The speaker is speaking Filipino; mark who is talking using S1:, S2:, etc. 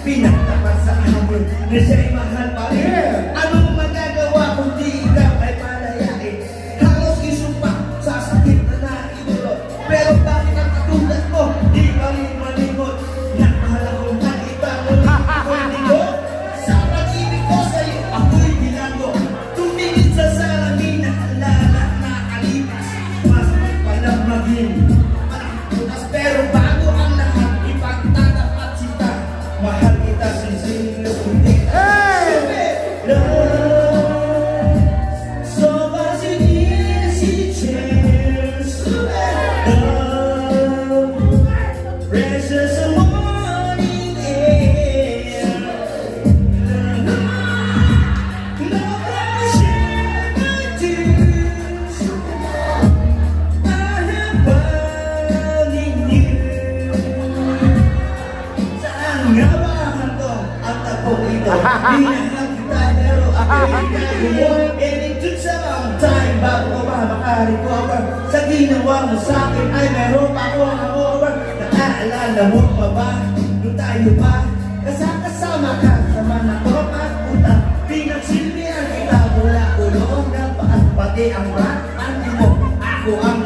S1: Pinagtapat sa amin na siya'y mahal pa rin. Anong magagawa kung di ikaw ay palayain? Halos isumpa sa sakit na naidulot. Pero bakit ang katulad mo di pa rin malingot? Nakahal akong nakita mo lang ako'y ligo. Sa pag-ibig ko sa'yo ako'y bilango. Tumingin sa salamin na alala nakalipas. Mas palang maging malakitunas. Pero bago ang lahat ipagtatapat sita. Mahal kita sincere, hindi love. So much in easy chance. Love, precious morning air. Love that share my tears. I have found in you. Saan nga ba hantong ang tagpong ito? Di na lang kita pero ako'y nagulong. And it took some time bago ko ba makarecover. Sa ginawa mo sa'kin ay meron pa akong hangover. Naaalala mo pa ba? Nung tayo pa kasama ka sa mga tropa at puta. Pinagsilbihan kita mula ulong na pati ang rat. Andi mo, ako ang